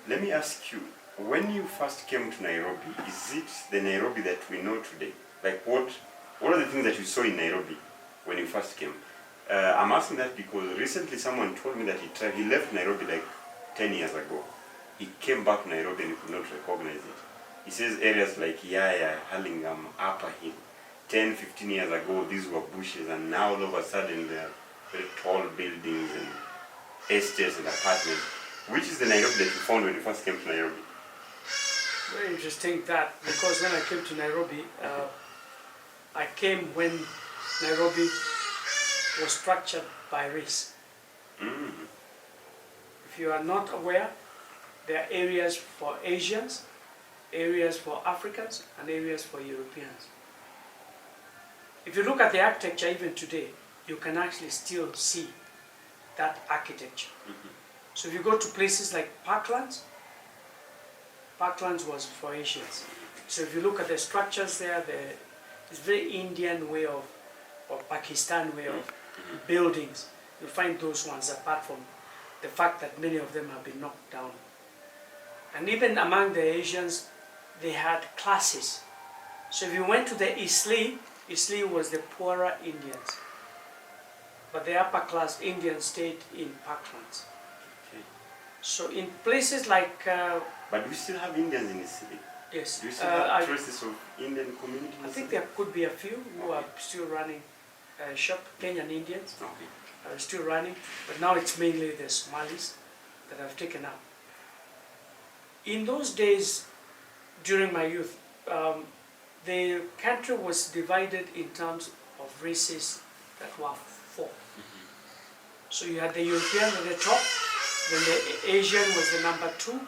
Let me ask you, when you first came to Nairobi, is it the Nairobi that we know today? Like what are the things that you saw in Nairobi when you first came? I'm asking that because recently someone told me that he left Nairobi like 10 years ago. He came back to Nairobi and he could not recognize it. He says areas like Yaya, Hurlingham, Upper Hill, 10, 15 years ago these were bushes, and now all of a sudden they're very tall buildings and estates and apartments. Which is the Nairobi that you found when you first came to Nairobi? Very interesting that, because when I came to Nairobi, I came when Nairobi was structured by race. Mm. If you are not aware, there are areas for Asians, areas for Africans, and areas for Europeans. If you look at the architecture even today, you can actually still see that architecture. Mm-hmm. So if you go to places like Parklands, Parklands was for Asians. So if you look at the structures there, it's very Indian way of, or Pakistan way of buildings. You find those ones, apart from the fact that many of them have been knocked down. And even among the Asians, they had classes. So if you went to the Isli was the poorer Indians. But the upper class Indians stayed in Parklands. Okay. So in places like... but do we still have Indians in the city? Yes. Do you still have traces of Indian community? I think there could be a few who are still running a shop, Kenyan Indians. Okay. Are still running, but now it's mainly the Somalis that have taken up. In those days, during my youth, the country was divided in terms of races that were four. Mm-hmm. So you had the European at the top, then the Asian was the number 2,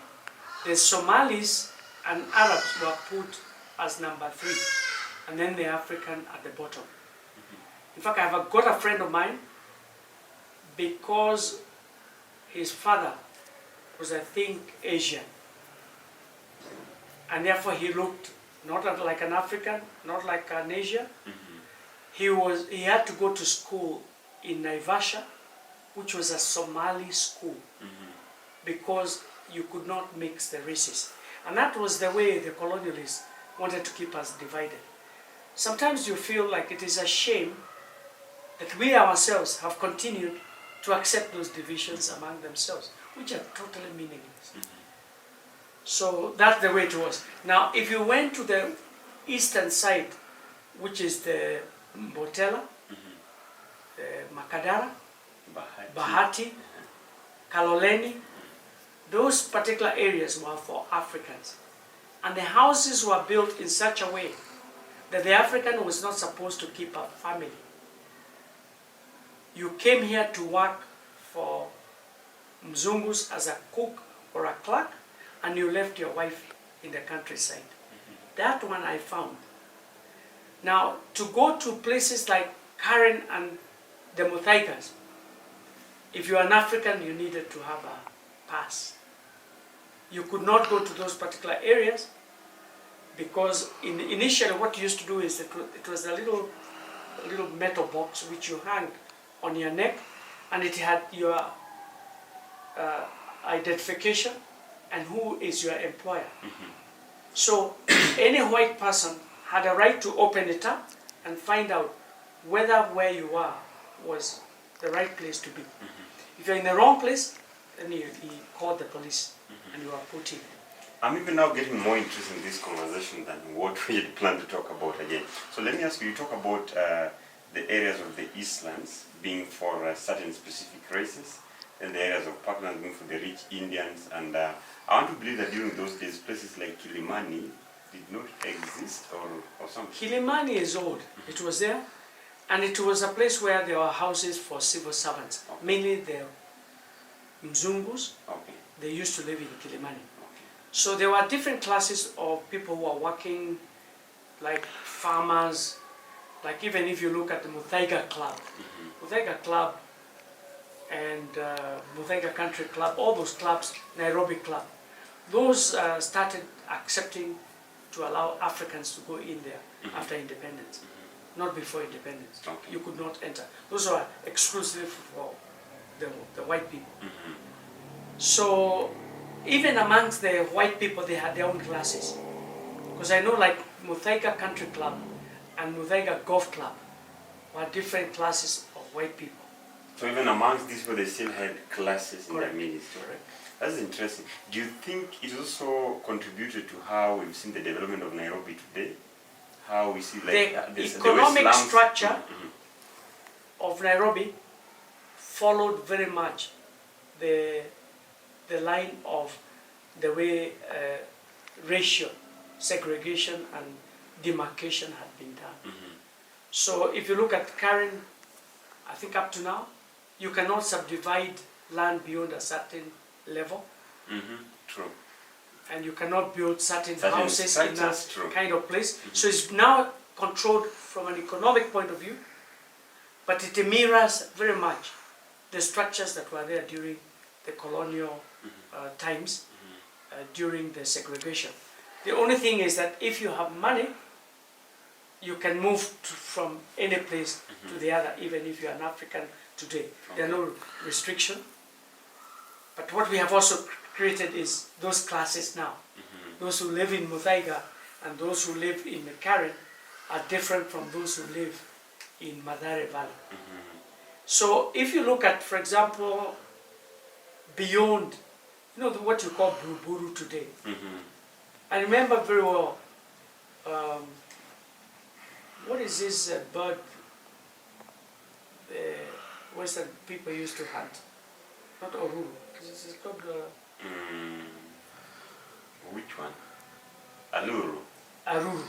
the Somalis and Arabs were put as number 3, and then the African at the bottom. Mm-hmm. In fact, I have got a friend of mine, because his father was, I think, Asian, and therefore he looked not like an African, not like an Asian. Mm-hmm. He had to go to school in Naivasha, which was a Somali school, mm-hmm. because you could not mix the races. And that was the way the colonialists wanted to keep us divided. Sometimes you feel like it is a shame that we ourselves have continued to accept those divisions among themselves, which are totally meaningless. Mm-hmm. So that's the way it was. Now, if you went to the eastern side, which is the Mbotela, mm-hmm. the Makadara, Bahati, Kaloleni, those particular areas were for Africans. And the houses were built in such a way that the African was not supposed to keep a family. You came here to work for Mzungus as a cook or a clerk, and you left your wife in the countryside. Mm-hmm. That one I found. Now, to go to places like Karen and the Muthaigas, if you're an African, you needed to have a pass. You could not go to those particular areas because initially what you used to do is it was a little metal box which you hung on your neck, and it had your identification and who is your employer. Mm-hmm. So any white person had a right to open it up and find out whether where you are was the right place to be. Mm-hmm. If you're in the wrong place, then he called the police, mm-hmm. and you are put in. I'm even now getting more interested in this conversation than what we had planned to talk about again. So let me ask you talk about the areas of the Eastlands being for certain specific races, and the areas of Parklands being for the rich Indians. And I want to believe that during those days, places like Kilimani did not exist or something. Kilimani is old. Mm-hmm. It was there, and it was a place where there were houses for civil servants, okay. Mainly the Mzungus. Okay. They used to live in Kilimani. Okay. So there were different classes of people who were working, like farmers, like even if you look at the Muthaiga Club, mm-hmm. Muthaiga Club and Muthaiga Country Club, all those clubs, Nairobi Club, those started accepting to allow Africans to go in there, mm-hmm. after independence, mm-hmm. not before independence. Okay. You could not enter. Those were exclusive for the white people. Mm-hmm. So even amongst the white people, they had their own classes. Because I know like Muthaiga Country Club and Muthaiga Golf Club were different classes of white people. So even amongst these people, they still had classes in Correct. their ministry. Correct. That's interesting. Do you think it also contributed to how we've seen the development of Nairobi today? How we see like The economic slums. structure of Nairobi followed very much the line of the way racial segregation and demarcation had been done. So if you look at Karen, I think up to now, you cannot subdivide land beyond a certain level. True. And you cannot build certain Certain houses in that structures, kind of place. So it's now controlled from an economic point of view, but it mirrors very much the structures that were there during the colonial times, during the segregation. The only thing is that if you have money, you can move from any place to the other, even if you're an African today. There are no restriction. But what we have also created is those classes now. Those who live in Muthaiga and those who live in the Karen are different from those who live in Mathare Valley. So if you look at, for example, beyond, you know, what you call Buruburu today. I remember very well, what is this bird the Western people used to hunt? Not Oruru, it's called... Which one? Aluru. Aruru.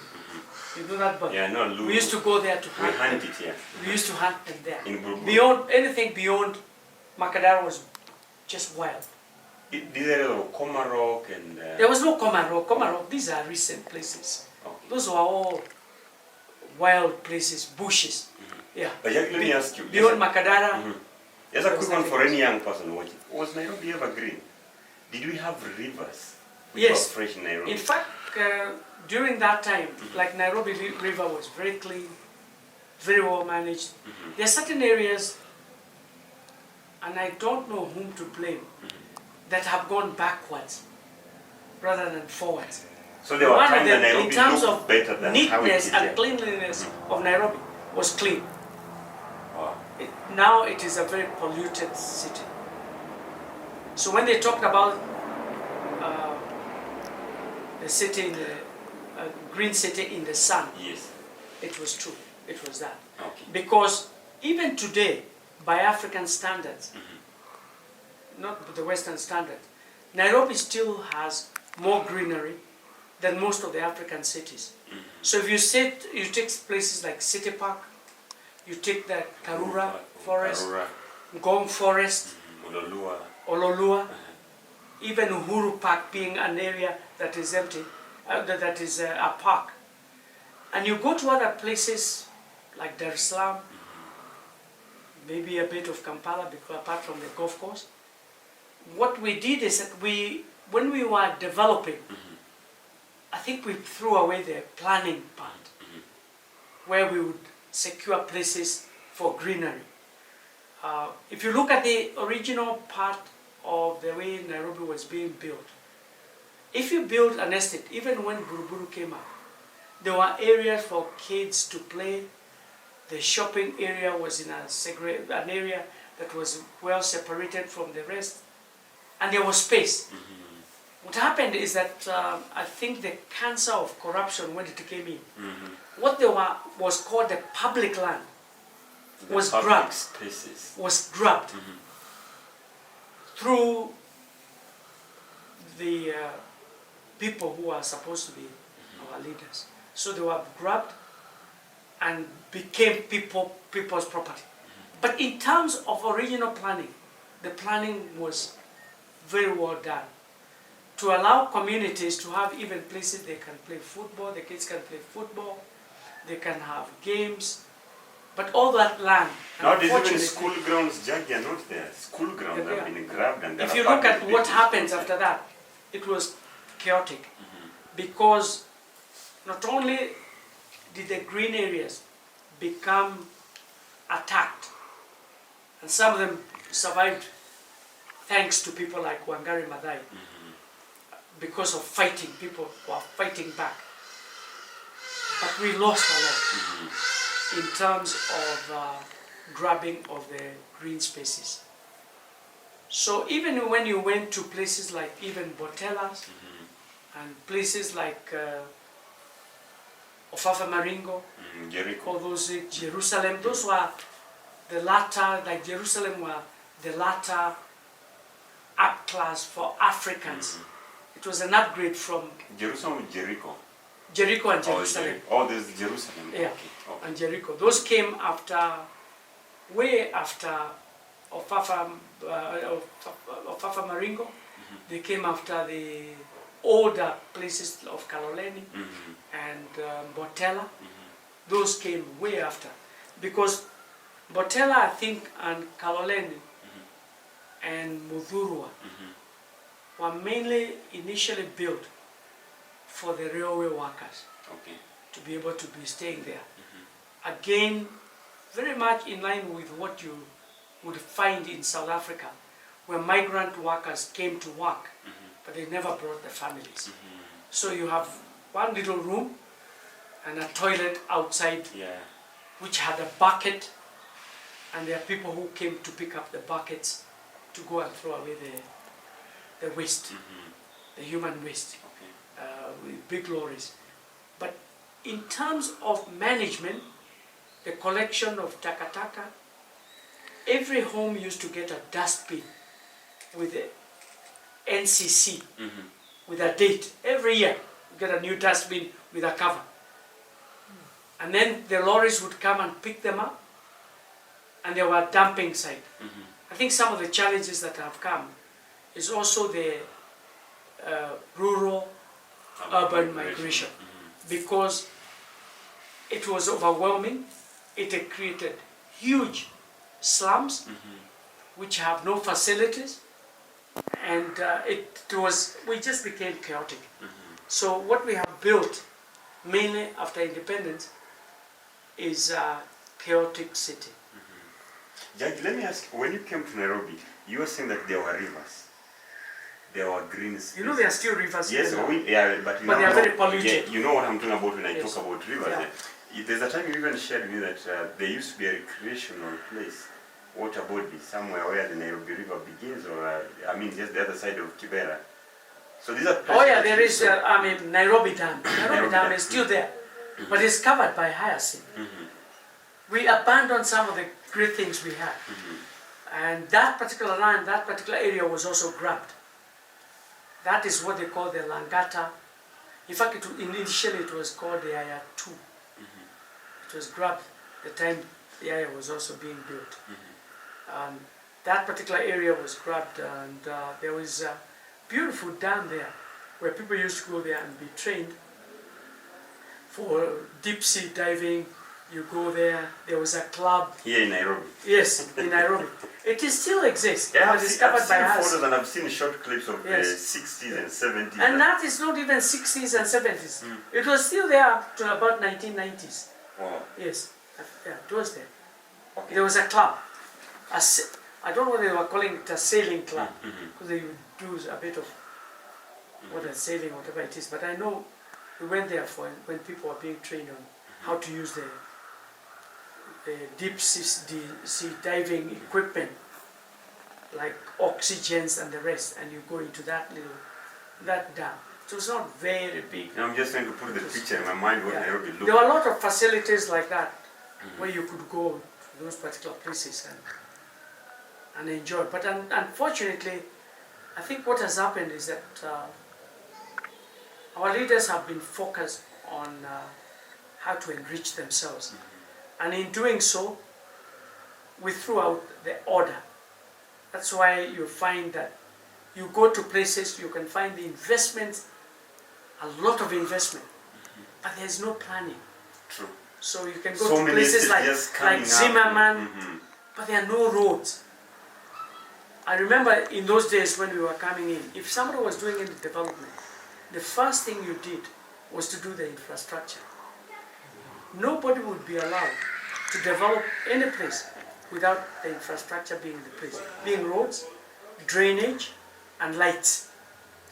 You know that bird? Yeah, no, Aluru. We used to go there to We hunt. hunt it, yeah. We used to hunt them there. In Buruburu. Beyond anything beyond Makadara was just wild. These are Komarok and... There was no Komarok. Komarok, these are recent places. Okay. Those were all wild places, bushes. Yeah. But let me ask you. Beyond Makadara. There's a quick one for any young person watching. Was Nairobi ever green? Did we have rivers? Which Yes. were fresh in Nairobi? In fact, during that time, like Nairobi River was very clean, very well managed. There are certain areas, and I don't know whom to blame, that have gone backwards rather than forwards. So there were One of times that them, Nairobi in terms looked of better than how it neatness did and here. cleanliness of Nairobi was clean. Wow. Now it is a very polluted city. So when they talked about the city, in the green city in the sun, Yes. it was true. It was that. Okay. Because even today, by African standards, not the Western standards, Nairobi still has more greenery than most of the African cities. So if you take places like City Park, you take the Karura Forest, Karura, Ngong Forest, Ololua. Ololua, even Uhuru Park being an area that is empty, that is a park. And you go to other places like Dar es Salaam, maybe a bit of Kampala, because apart from the golf course. What we did is that when we were developing, I think we threw away the planning part, where we would secure places for greenery. If you look at the original part of the way Nairobi was being built, if you build an estate, even when Buruburu came up, there were areas for kids to play. The shopping area was in an area that was well separated from the rest, and there was space. What happened is that I think the cancer of corruption, when it came in, what there was called the public land was grabbed. Spaces. Was grabbed through the people who are supposed to be our leaders. So they were grabbed and became people's property. But in terms of original planning, the planning was very well done to allow communities to have even places they can play football, the kids can play football, they can have games, but all that land. Nowadays even school grounds, Jagi, are not there. School grounds have been grabbed and if you look at what happens after that, it was chaotic, because not only did the green areas become attacked, and some of them survived thanks to people like Wangari Maathai, because of fighting. People were fighting back. But we lost a lot in terms of grabbing of the green spaces. So even when you went to places like even Botelas and places like Ofafa Maringo, Jericho. all those Jerusalem, those were the latter, like Jerusalem were the latter up class for Africans. It was an upgrade from Jerusalem, Jericho. Jericho and Jerusalem. Oh, there's Jerusalem. Yeah, Okay. and Jericho. Those came after, way after Ofafa Maringo. They came after the older places of Kaloleni and Botella. Those came way after. Because Botella, I think, and Kaloleni and Mudhurwa were mainly initially built for the railway workers to be able to be staying there. Again, very much in line with what you would find in South Africa, where migrant workers came to work, but they never brought their families. So you have one little room and a toilet outside, which had a bucket, and there are people who came to pick up the buckets to go and throw away the waste, the human waste, with big lorries. But in terms of management, the collection of takataka, every home used to get a dustbin with the NCC, with a date. Every year, you get a new dustbin with a cover. And then the lorries would come and pick them up, and there were dumping site. I think some of the challenges that have come is also the rural urban migration, because it was overwhelming. It had created huge slums which have no facilities, and we just became chaotic. So what we have built mainly after independence is a chaotic city. Jagi, let me ask, when you came to Nairobi, you were saying that there were rivers. There were green spaces. You know there are still rivers. Yes, here now. but They are very polluted. Yeah, you know what I'm talking about when I Yes. talk about rivers. Yeah. There's a time you even shared with me that there used to be a recreational place, water body, somewhere where the Nairobi River begins, or just the other side of Kibera. So these are places. Oh yeah, there is, Nairobi Dam. Nairobi Dam is still there, but it's covered by hyacinth. We abandoned some of the great things we had. And that particular land, that particular area was also grabbed. That is what they call the Langata. In fact, initially it was called the Aya 2. It was grabbed the time the Aya was also being built. That particular area was grabbed, and there was a beautiful dam there where people used to go there and be trained for deep sea diving. You go there, there was a club. Here in Nairobi? Yes, in Nairobi. It still exists. Yeah, It was discovered by I've seen us. photos and I've seen short clips of Yes. the 60s and 70s. And that is not even 60s and 70s. It was still there up to about 1990s. Wow. Yes, yeah, it was there. Okay. There was a club. I don't know whether they were calling it a sailing club, because they would do a bit of water sailing, whatever it is. But I know we went there for when people were being trained on how to use the deep sea diving equipment, like oxygens and the rest, and you go into that dam. So it's not very big. I'm just trying to put the picture in my mind what Nairobi looked There were a like. lot of facilities like that, where you could go to those particular places and enjoy. But unfortunately, I think what has happened is that our leaders have been focused on how to enrich themselves. And in doing so, we threw out the order. That's why you find that you go to places, you can find the investments, a lot of investment, but there's no planning. True. So you can go So to many places cities just coming like up. Zimmerman, but there are no roads. I remember in those days when we were coming in, if somebody was doing any development, the first thing you did was to do the infrastructure. Nobody would be allowed to develop any place without the infrastructure being in the place, being roads, drainage, and lights.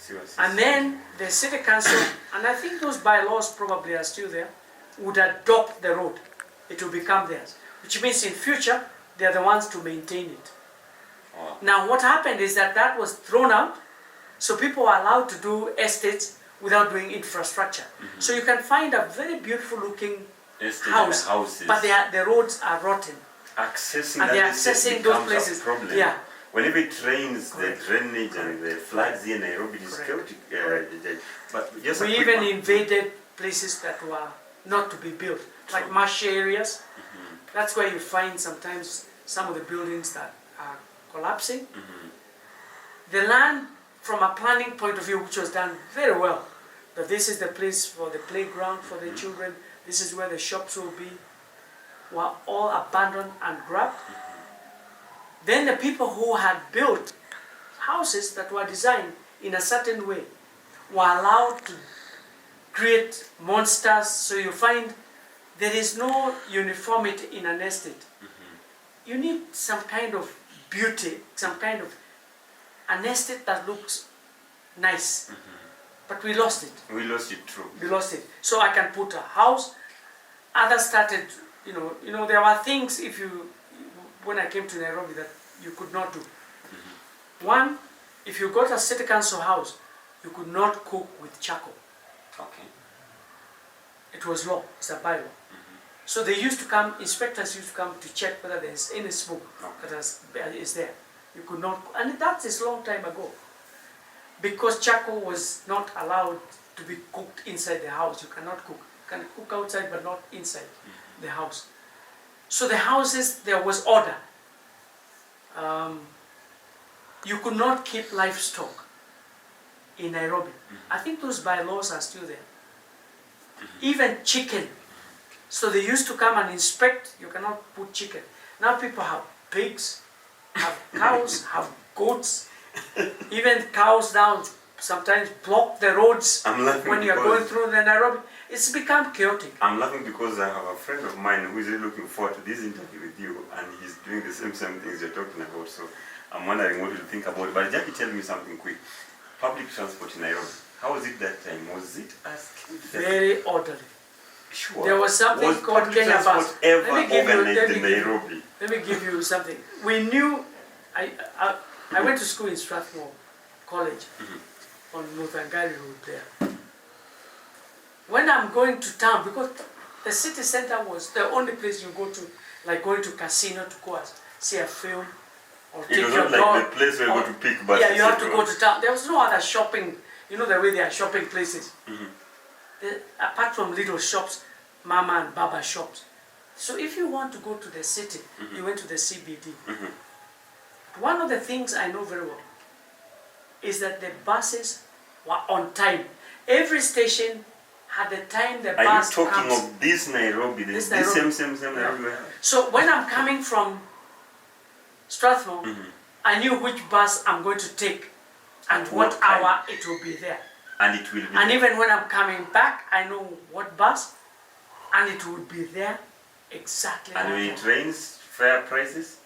Sewer system. And then the city council, and I think those bylaws probably are still there, would adopt the road. It will become theirs, which means in future, they are the ones to maintain it. Oh. Now what happened is that that was thrown out, so people are allowed to do estates without doing infrastructure. So you can find a very beautiful looking Estate house, and houses. but the roads are rotten. Accessing And that they're estate accessing those becomes places. a problem. Yeah. Whenever it rains, Correct. the drainage and the floods here in Nairobi is Correct. chaotic. But just a We quick even one. invaded places that were not to be built, like marsh areas. That's where you find sometimes some of the buildings that are collapsing. The land, from a planning point of view, which was done very well, that this is the place for the playground for the children, this is where the shops will be, were all abandoned and grabbed. Then the people who had built houses that were designed in a certain way were allowed to create monsters, so you find there is no uniformity in an estate. You need some kind of beauty, some kind of an estate that looks nice. But we lost it. We lost it, true. We lost it. So I can put a house. Others started, you know, there were things when I came to Nairobi that you could not do. One, if you got a city council house, you could not cook with charcoal. Okay. It was law, it's a bylaw. So they used to come, inspectors used to come to check whether there's any smoke that is there. You could not, and that is a long time ago. Because charcoal was not allowed to be cooked inside the house. You cannot cook. You can cook outside but not inside the house. So the houses, there was order. You could not keep livestock in Nairobi. I think those bylaws are still there. Even chicken. So they used to come and inspect, you cannot put chicken. Now people have pigs, have cows, have goats. Even cows now sometimes block the roads when you're going through the Nairobi. It's become chaotic. I'm laughing because I have a friend of mine who is really looking forward to this interview with you, and he's doing the same things you're talking about. So I'm wondering what you think about it. But Jackie, tell me something quick. Public transport in Nairobi, how was it that time? Was it as very orderly? Sure. There was something called Kenya Bus. Let Let me give you something. We knew, I went to school in Strathmore College on Muthangari Road there. When I'm going to town, because the city center was the only place you go to, like going to casino to go and see a film or take your dog. It was not like the place where you go to pick buses. Yeah, you have to go to town. There was no other shopping, you know the way they are shopping places. Apart from little shops, mama and baba shops. So if you want to go to the city, you went to the CBD. One of the things I know very well is that the buses were on time. Every station had the time the bus comes. Are you talking of this Nairobi? This same Nairobi we have? So when I'm coming from Strathmore, I knew which bus I'm going to take and what hour it will be there. And it will be And even when I'm coming back, I know what bus, and it will be there exactly. And when it rains, fair prices?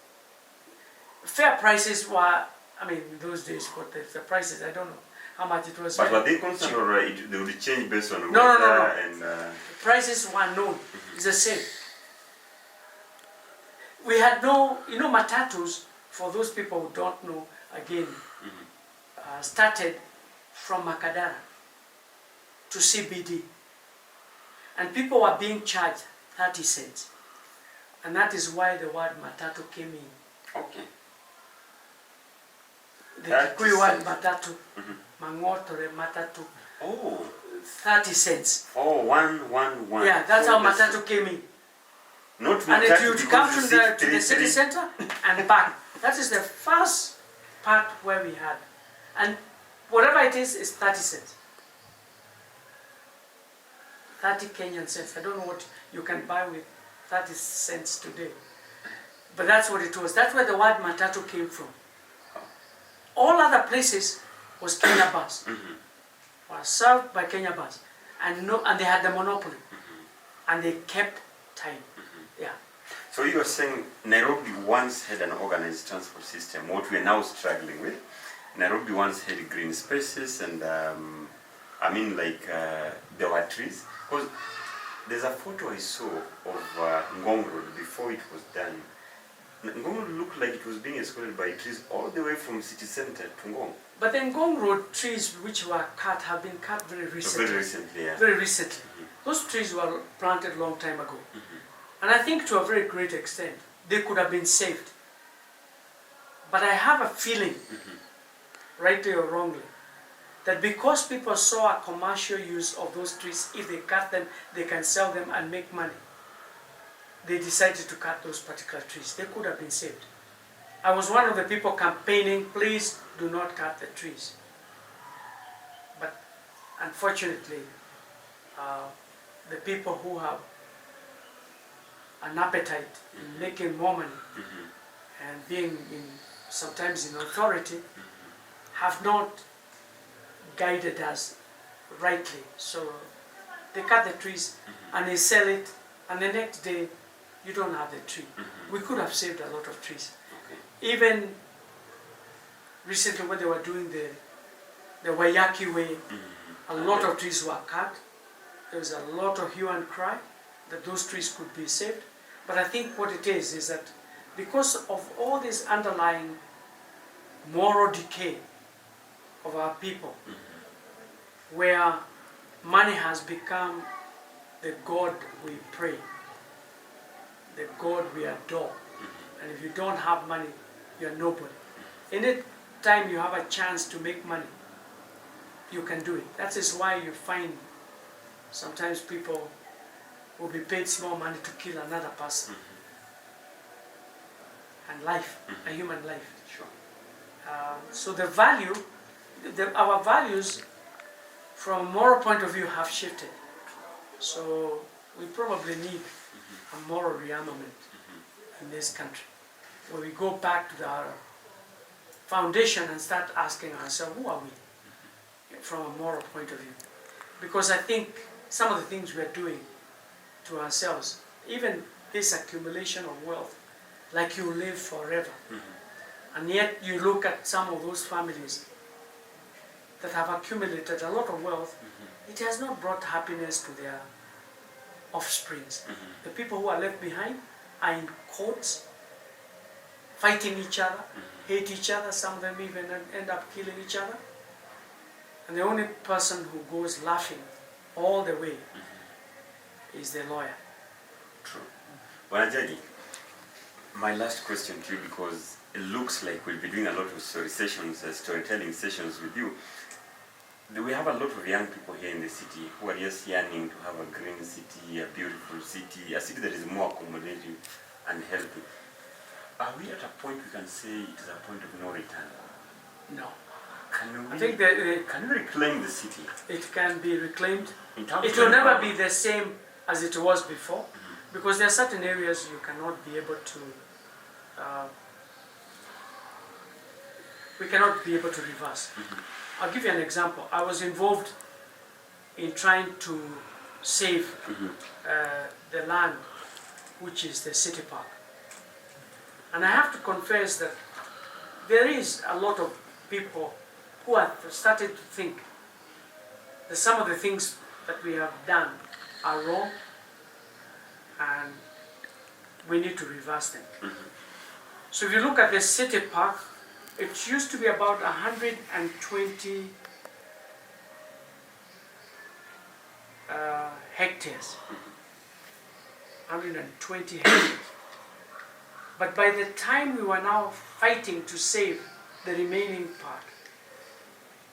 Fair prices were, I mean, in those days, what the prices, I don't know how much it was. But were they constant or they would change based on no. and the prices were known. It's the same. We had no, you know, matatus, for those people who don't know, again, started from Makadara to CBD. And people were being charged 30 cents. And that is why the word matatu came in. Okay. The Kikuyu word matatu, mangotore matatu. Oh. 30 cents. Oh, one. Yeah, that's how matatu came in. Not and matatu, it would come to the city center and back. That is the first part where we had. And whatever it is 30 cents. 30 Kenyan cents. I don't know what you can buy with 30 cents today. But that's what it was. That's where the word matatu came from. All other places was Kenya Bus. Was served by Kenya Bus. And they had the monopoly. And they kept time. Yeah. So you are saying Nairobi once had an organized transport system, what we are now struggling with. Nairobi once had green spaces, and I mean, like there were trees. Because there's a photo I saw of Ngong Road before it was done. Ngong Road looked like it was being escorted by trees all the way from city center to Ngong. But the Ngong Road trees which were cut have been cut very recently. Very recently, yeah. Very recently. Those trees were planted a long time ago. And I think to a very great extent, they could have been saved. But I have a feeling, rightly or wrongly, that because people saw a commercial use of those trees, if they cut them, they can sell them and make money. They decided to cut those particular trees. They could have been saved. I was one of the people campaigning, please do not cut the trees. But unfortunately, the people who have an appetite in making more money and being sometimes in authority have not guided us rightly. So they cut the trees and they sell it, and the next day you don't have the tree. We could have saved a lot of trees. Even recently when they were doing the Wayaki Way, a lot of trees were cut. There was a lot of hue and cry that those trees could be saved. But I think what it is that because of all this underlying moral decay of our people, where money has become the God we pray, the God we adore, and if you don't have money, you're nobody. Any time you have a chance to make money, you can do it. That is why you find sometimes people will be paid small money to kill another person. And life, a human life. Sure. So the value, our values from a moral point of view have shifted. So we probably need a moral rearmament in this country, where we go back to our foundation and start asking ourselves, who are we from a moral point of view? Because I think some of the things we are doing to ourselves, even this accumulation of wealth, like you live forever, and yet you look at some of those families that have accumulated a lot of wealth, it has not brought happiness to their offsprings. The people who are left behind are in courts, fighting each other, hate each other, some of them even end up killing each other. And the only person who goes laughing all the way is the lawyer. True. Well, Jagi, my last question to you, because it looks like we'll be doing a lot of storytelling sessions with you. We have a lot of young people here in the city who are just yearning to have a green city, a beautiful city, a city that is more accommodative and healthy. Are we at a point we can say it is a point of no return? No. I think that can we reclaim the city? It can be reclaimed. It will never be the same as it was before, because there are certain areas you cannot be able to, we cannot be able to reverse. I'll give you an example. I was involved in trying to save the land, which is the city park. And I have to confess that there is a lot of people who have started to think that some of the things that we have done are wrong and we need to reverse them. So if you look at the city park, it used to be about 120 hectares. 120 hectares. But by the time we were now fighting to save the remaining part,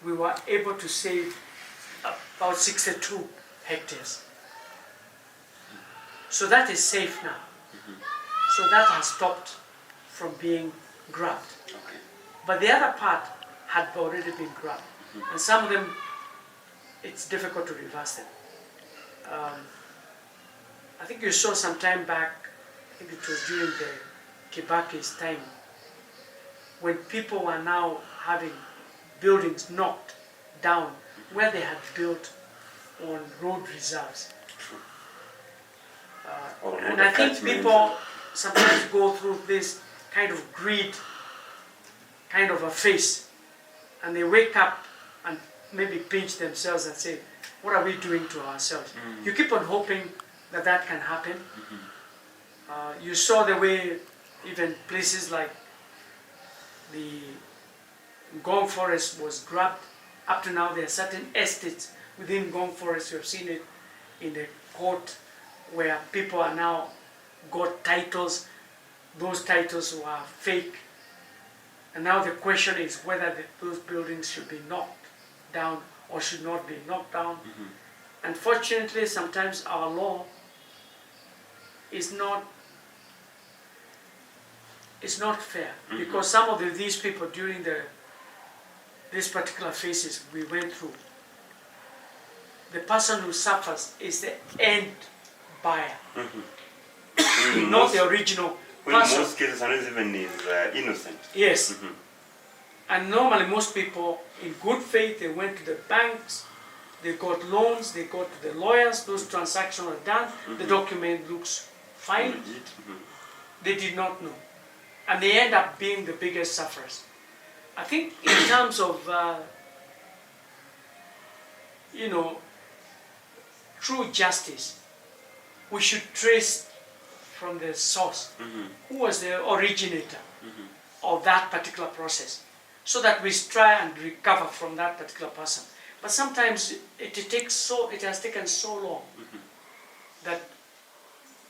we were able to save about 62 hectares. So that is safe now. So that has stopped from being grabbed. But the other part had already been grabbed. And some of them, it's difficult to reverse them. I think you saw some time back, I think it was during the Kibaki's time, when people were now having buildings knocked down where they had built on road reserves. And I think people sometimes go through this kind of greed, kind of a phase, and they wake up and maybe pinch themselves and say, what are we doing to ourselves? You keep on hoping that that can happen. You saw the way even places like the Ngong Forest was grabbed. Up to now there are certain estates within Ngong Forest, you have seen it in the court, where people are now got titles. Those titles were fake. And now the question is whether those buildings should be knocked down or should not be knocked down. Unfortunately, sometimes our law is not fair, because some of these people during these particular phases we went through, the person who suffers is the end buyer, not the original person. In most cases, unless even is innocent. Yes. And normally most people, in good faith, they went to the banks, they got loans, they got to the lawyers, those transactions are done, the document looks fine. They did not know. And they end up being the biggest sufferers. I think in terms of, true justice, we should trace from the source who was the originator of that particular process, so that we try and recover from that particular person. But sometimes it has taken so long that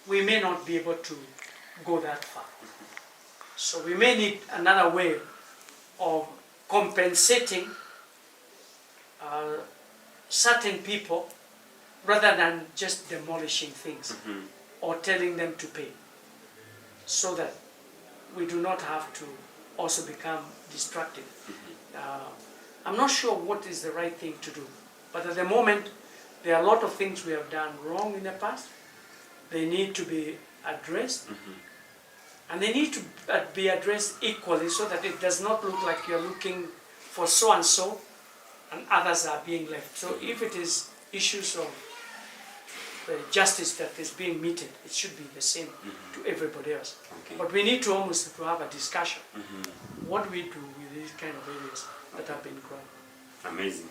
we may not be able to go that far. So we may need another way of compensating certain people rather than just demolishing things or telling them to pay, so that we do not have to also become destructive. I'm not sure what is the right thing to do, but at the moment there are a lot of things we have done wrong in the past. They need to be addressed, and they need to be addressed equally, so that it does not look like you're looking for so and so and others are being left. So if it is issues of justice that is being meted, it should be the same to everybody else. But we need to almost to have a discussion. What do we do with these kind of areas that have been grown? Amazing.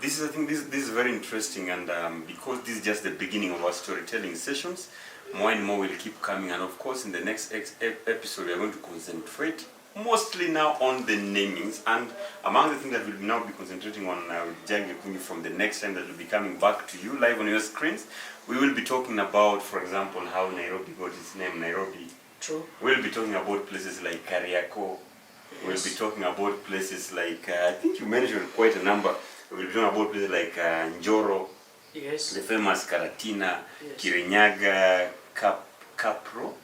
I think this is very interesting, and because this is just the beginning of our storytelling sessions, more and more will keep coming, and of course in the next episode we are going to concentrate mostly now on the namings, and among the things that we'll now be concentrating on Jagi Gakunju from the next time that will be coming back to you live on your screens, we will be talking about, for example, how Nairobi got its name Nairobi. True. We'll be talking about places like Kariako. Yes. We'll be talking about places like, I think you mentioned quite a number. We'll be talking about places like Njoro, yes, the famous Karatina, yes, Kirinyaga, Kapropita,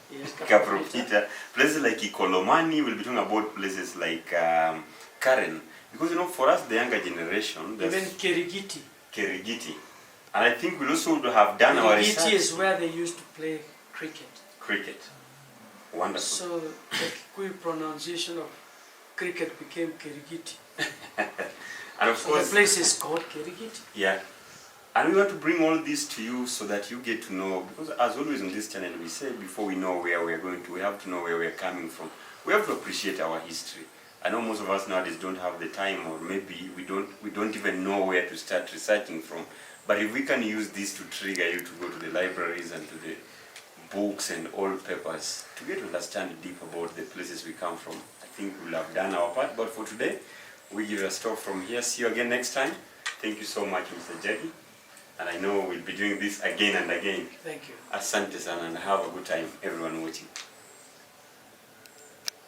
yes, Kapropita, places like Ikolomani. We'll be talking about places like Karen, because for us, the younger generation, even Kerigiti. And I think we'll also have done our research. Kerigiti is where they used to play cricket. Wonderful. So the Kikuyu pronunciation of cricket became Kerigiti. And of course, the place is called Kerigiti. Yeah. And we want to bring all this to you so that you get to know, because as always on this channel we say, before we know where we're going to, we have to know where we're coming from. We have to appreciate our history. I know most of us nowadays don't have the time, or maybe we don't even know where to start researching from. But if we can use this to trigger you to go to the libraries and to the books and old papers to get to understand deep about the places we come from, I think we'll have done our part. But for today, we give a stop from here. See you again next time. Thank you so much, Mr. Jagi. And I know we'll be doing this again and again. Thank you. Asante sana, and have a good time, everyone watching.